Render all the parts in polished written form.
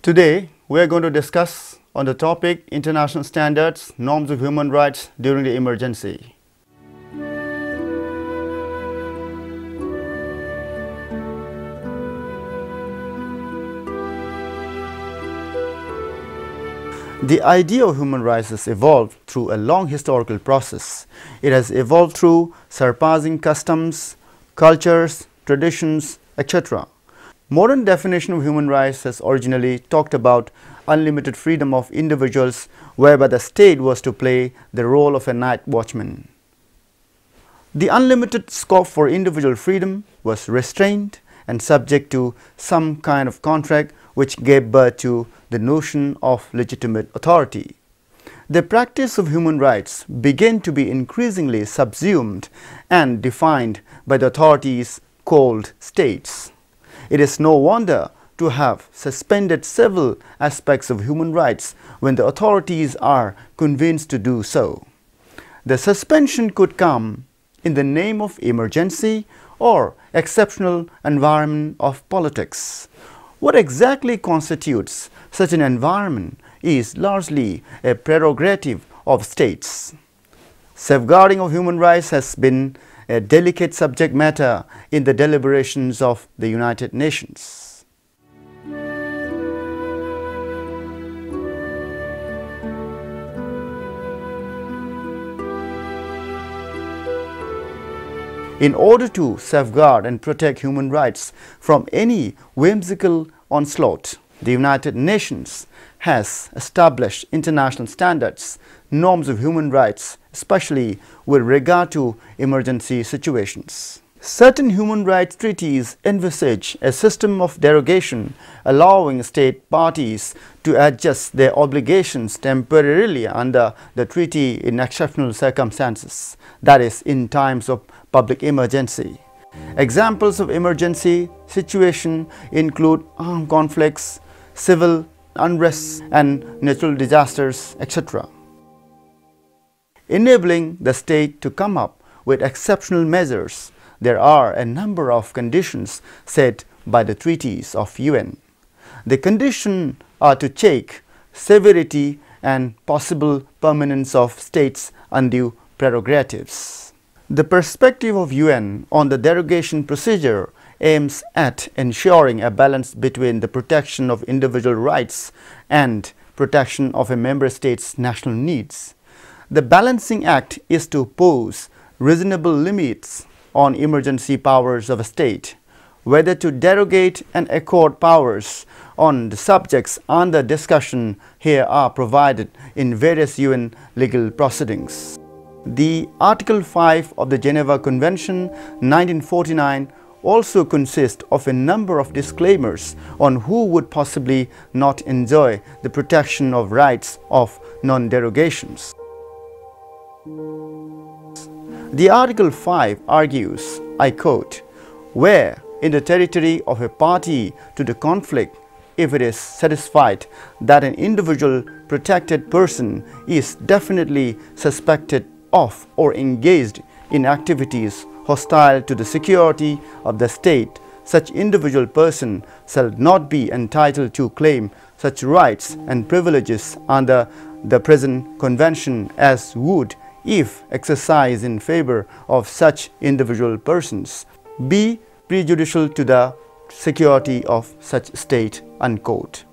Today, we are going to discuss on the topic international standards, norms of human rights during the emergency. The idea of human rights has evolved through a long historical process. It has evolved through surpassing customs, cultures, traditions, etc. Modern definition of human rights has originally talked about unlimited freedom of individuals, whereby the state was to play the role of a night watchman. The unlimited scope for individual freedom was restrained and subject to some kind of contract which gave birth to the notion of legitimate authority. The practice of human rights began to be increasingly subsumed and defined by the authorities called states. It is no wonder to have suspended several aspects of human rights when the authorities are convinced to do so. The suspension could come in the name of emergency or exceptional environment of politics. What exactly constitutes such an environment is largely a prerogative of states. Safeguarding of human rights has been a delicate subject matter in the deliberations of the United Nations. In order to safeguard and protect human rights from any whimsical onslaught, the United Nations has established international standards, norms of human rights, especially with regard to emergency situations. Certain human rights treaties envisage a system of derogation allowing state parties to adjust their obligations temporarily under the treaty in exceptional circumstances, that is, in times of public emergency. Examples of emergency situation include armed conflicts, civil unrest and natural disasters, etc. Enabling the state to come up with exceptional measures, there are a number of conditions set by the treaties of UN. The conditions are to check severity and possible permanence of states' undue prerogatives. The perspective of UN on the derogation procedure aims at ensuring a balance between the protection of individual rights and protection of a member state's national needs. The balancing act is to pose reasonable limits on emergency powers of a state. Whether to derogate and accord powers on the subjects under discussion here are provided in various UN legal proceedings. The Article 5 of the Geneva Convention 1949 also consists of a number of disclaimers on who would possibly not enjoy the protection of rights of non-derogations. The Article 5 argues, I quote, "Where in the territory of a party to the conflict, if it is satisfied that an individual protected person is definitely suspected of or engaged in activities hostile to the security of the state, such individual person shall not be entitled to claim such rights and privileges under the present convention as would, if exercised in favor of such individual persons, be prejudicial to the security of such state," unquote.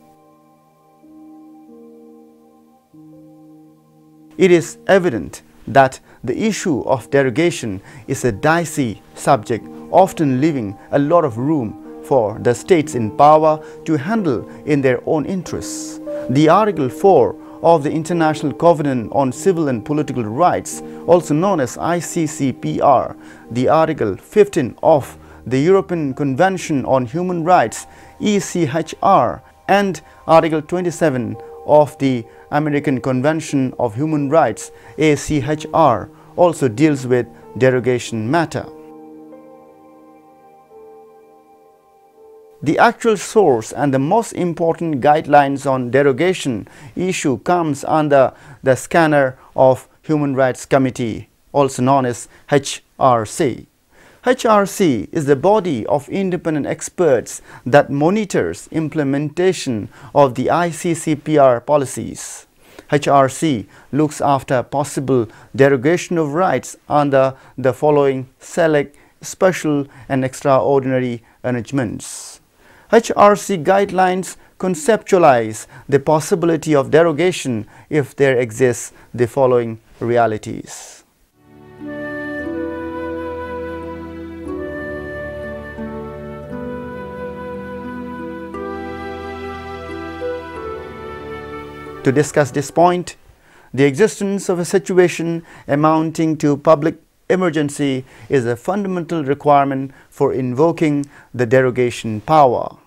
It is evident that the issue of derogation is a dicey subject, often leaving a lot of room for the states in power to handle in their own interests. The Article 4 of the International Covenant on Civil and Political Rights, also known as ICCPR, the Article 15 of the European Convention on Human Rights, ECHR, and Article 27 of the American Convention of Human Rights, ACHR, also deals with derogation matter. The actual source and the most important guidelines on derogation issue comes under the scanner of Human Rights Committee, also known as HRC. HRC is the body of independent experts that monitors implementation of the ICCPR policies. HRC looks after possible derogation of rights under the following select, special and extraordinary arrangements. HRC guidelines conceptualize the possibility of derogation if there exists the following realities. To discuss this point, the existence of a situation amounting to public emergency is a fundamental requirement for invoking the derogation power.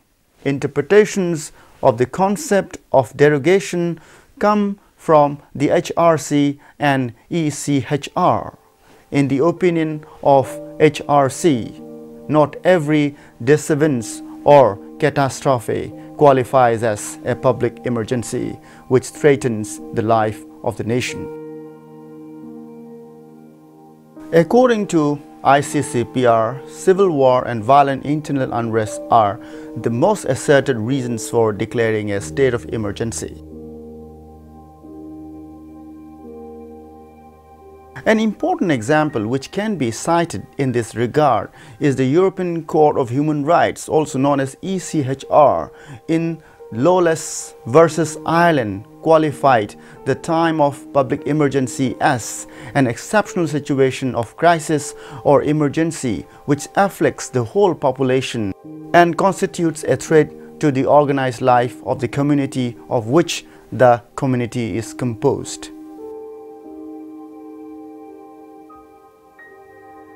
Interpretations of the concept of derogation come from the HRC and ECHR. In the opinion of HRC, not every disturbance or catastrophe qualifies as a public emergency which threatens the life of the nation. According to ICCPR, civil war and violent internal unrest are the most asserted reasons for declaring a state of emergency. An important example which can be cited in this regard is the European Court of Human Rights, also known as ECHR, in Lawless versus Ireland, qualified the time of public emergency as an exceptional situation of crisis or emergency which afflicts the whole population and constitutes a threat to the organized life of the community of which the community is composed.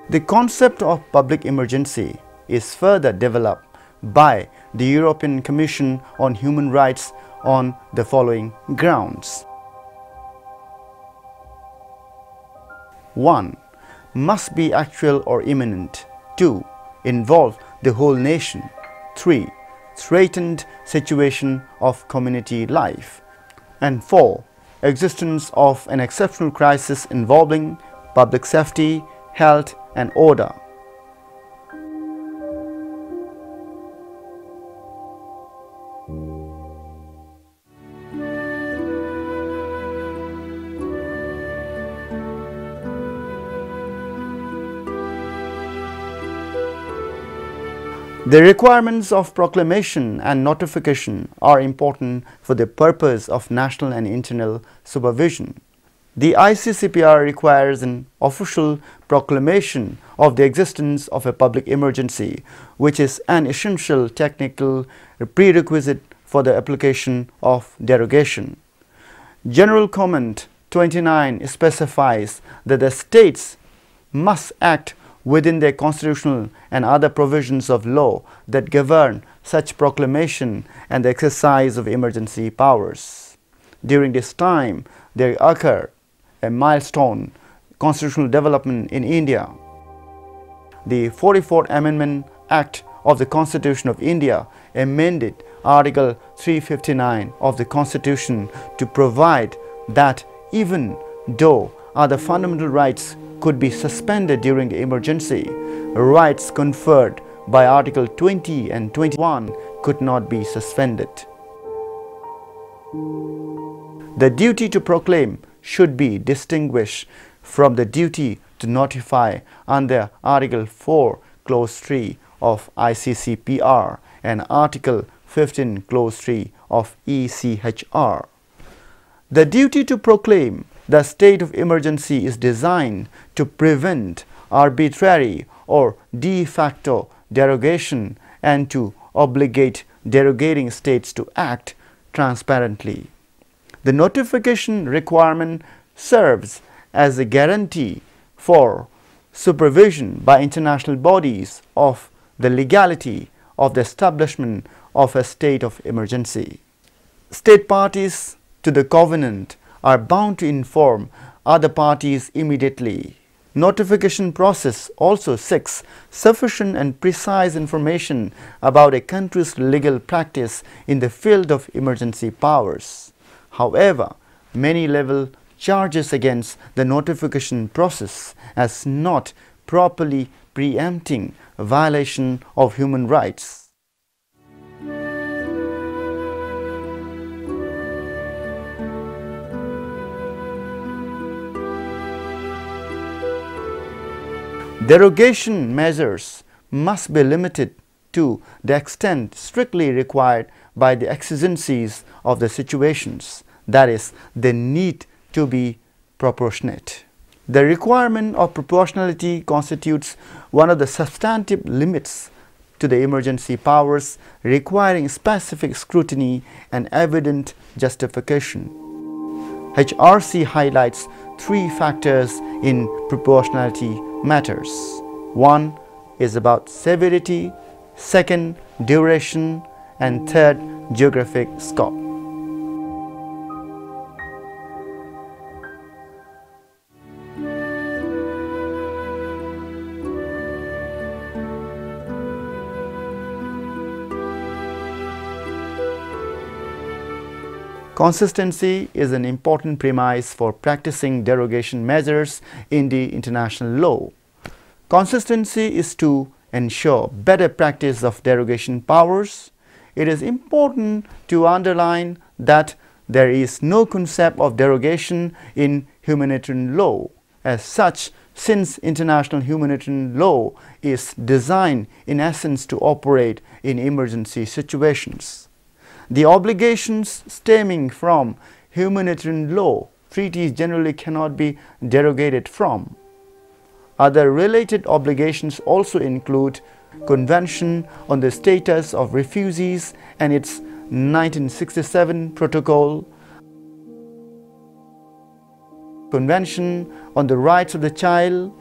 The concept of public emergency is further developed by the European Commission on Human Rights on the following grounds. 1. Must be actual or imminent. 2. Involve the whole nation. 3. Threatened situation of community life. And 4. Existence of an exceptional crisis involving public safety, health and order. The requirements of proclamation and notification are important for the purpose of national and internal supervision. The ICCPR requires an official proclamation of the existence of a public emergency, which is an essential technical prerequisite for the application of derogation. General Comment 29 specifies that the states must act within their constitutional and other provisions of law that govern such proclamation and the exercise of emergency powers. During this time, there occurred a milestone constitutional development in India. The 44th Amendment Act of the Constitution of India amended Article 359 of the Constitution to provide that even though other fundamental rights could be suspended during the emergency, rights conferred by Article 20 and 21 could not be suspended. The duty to proclaim should be distinguished from the duty to notify under Article 4, Clause 3 of ICCPR and Article 15, Clause 3 of ECHR. The duty to proclaim the state of emergency is designed to prevent arbitrary or de facto derogation and to obligate derogating states to act transparently. The notification requirement serves as a guarantee for supervision by international bodies of the legality of the establishment of a state of emergency. State parties to the covenant are bound to inform other parties immediately. Notification process also seeks sufficient and precise information about a country's legal practice in the field of emergency powers. However, many level charges against the notification process as not properly preempting a violation of human rights. Derogation measures must be limited to the extent strictly required by the exigencies of the situations, that is, they need to be proportionate. The requirement of proportionality constitutes one of the substantive limits to the emergency powers, requiring specific scrutiny and evident justification. HRC highlights three factors in proportionality matters. One is about severity, second, duration, and third, geographic scope. Consistency is an important premise for practicing derogation measures in the international law. Consistency is to ensure better practice of derogation powers. It is important to underline that there is no concept of derogation in humanitarian law. As such, since international humanitarian law is designed in essence to operate in emergency situations, the obligations stemming from humanitarian law treaties generally cannot be derogated from. Other related obligations also include Convention on the Status of Refugees and its 1967 Protocol, Convention on the Rights of the Child,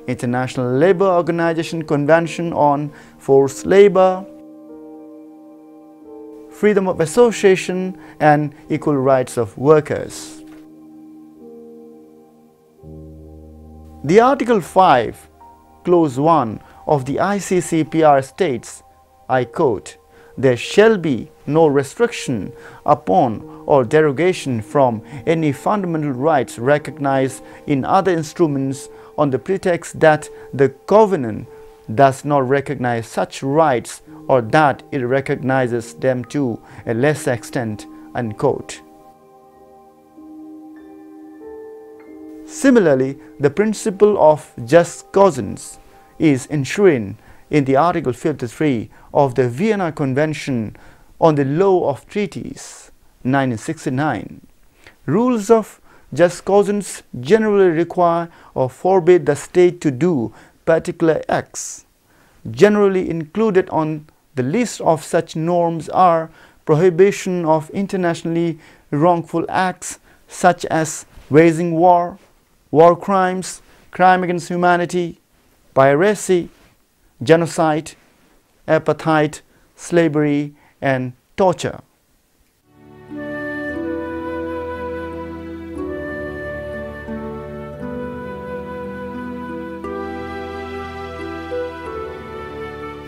International Labour Organization Convention on Forced Labour, Freedom of Association and Equal Rights of Workers. The Article 5, Clause 1 of the ICCPR states, I quote, "There shall be no restriction upon or derogation from any fundamental rights recognized in other instruments on the pretext that the Covenant does not recognize such rights or that it recognizes them to a lesser extent," unquote. Similarly, the principle of just causes is enshrined in the Article 53 of the Vienna Convention on the Law of Treaties, 1969. Rules of just causes generally require or forbid the state to do particular acts. Generally included on the list of such norms are prohibition of internationally wrongful acts such as waging war, war crimes, crime against humanity, piracy, genocide, apartheid, slavery, and torture.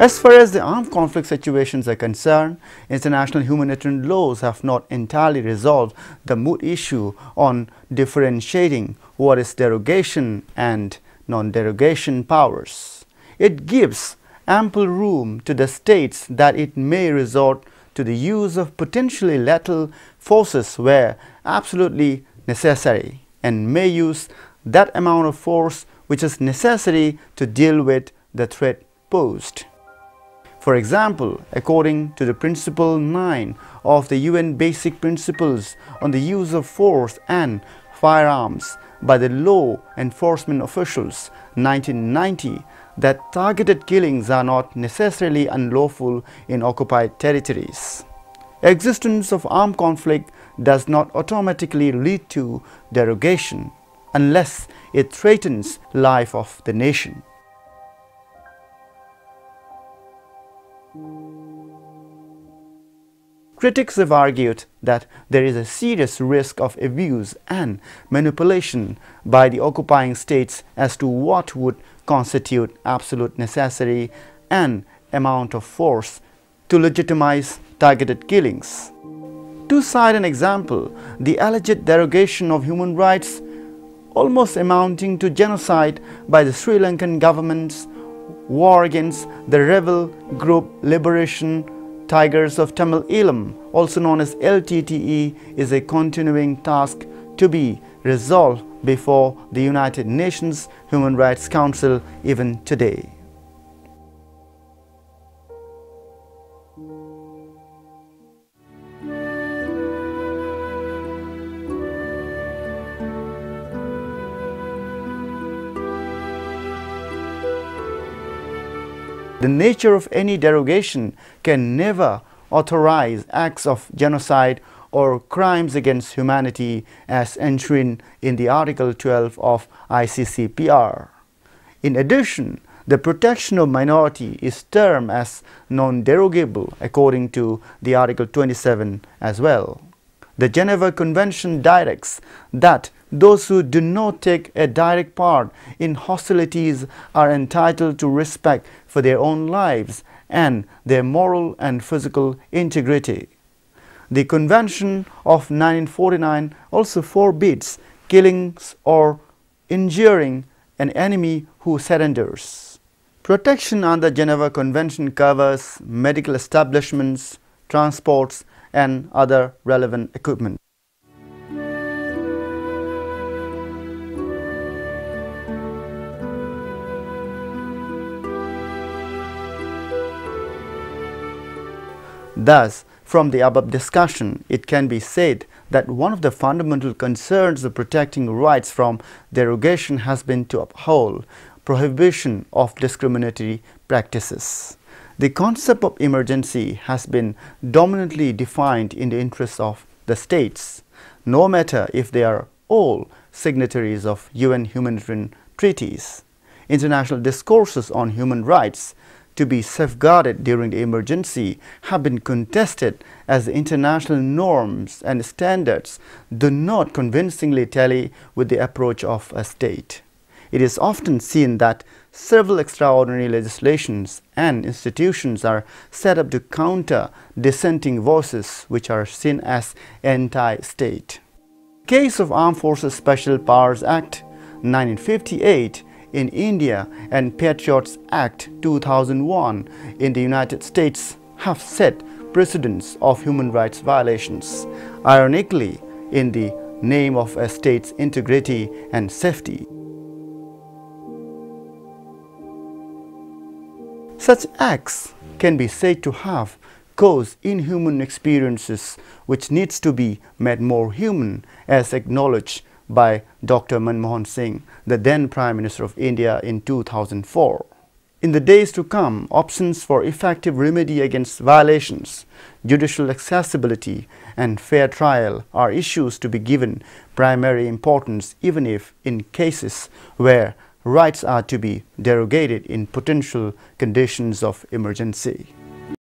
As far as the armed conflict situations are concerned, international humanitarian laws have not entirely resolved the moot issue on differentiating what is derogation and non-derogation powers. It gives ample room to the states that it may resort to the use of potentially lethal forces where absolutely necessary, and may use that amount of force which is necessary to deal with the threat posed. For example, according to the Principle 9 of the UN Basic Principles on the Use of Force and Firearms by the Law Enforcement Officials, 1990, that targeted killings are not necessarily unlawful in occupied territories. Existence of armed conflict does not automatically lead to derogation unless it threatens life of the nation. Critics have argued that there is a serious risk of abuse and manipulation by the occupying states as to what would constitute absolute necessity and amount of force to legitimize targeted killings. To cite an example, the alleged derogation of human rights almost amounting to genocide by the Sri Lankan government's war against the rebel group Liberation Tigers of Tamil Eelam, also known as LTTE, is a continuing task to be resolved before the United Nations Human Rights Council even today. The nature of any derogation can never authorize acts of genocide or crimes against humanity as enshrined in the Article 12 of ICCPR. In addition, the protection of minority is termed as non-derogable according to the Article 27 as well. The Geneva Convention directs that those who do not take a direct part in hostilities are entitled to respect for their own lives and their moral and physical integrity. The Convention of 1949 also forbids killings or injuring an enemy who surrenders. Protection under Geneva Convention covers medical establishments, transports, and other relevant equipment. Thus, from the above discussion, it can be said that one of the fundamental concerns of protecting rights from derogation has been to uphold prohibition of discriminatory practices. The concept of emergency has been dominantly defined in the interests of the states, no matter if they are all signatories of UN humanitarian treaties. International discourses on human rights to be safeguarded during the emergency have been contested as the international norms and standards do not convincingly tally with the approach of a state. It is often seen that several extraordinary legislations and institutions are set up to counter dissenting voices which are seen as anti-state. In the case of Armed Forces Special Powers Act 1958 in India and Patriots Act 2001 in the United States have set precedents of human rights violations, ironically in the name of a state's integrity and safety. Such acts can be said to have caused inhuman experiences which needs to be made more human, as acknowledged by Dr. Manmohan Singh, the then Prime Minister of India in 2004. In the days to come, options for effective remedy against violations, judicial accessibility and fair trial are issues to be given primary importance, even if in cases where rights are to be derogated in potential conditions of emergency.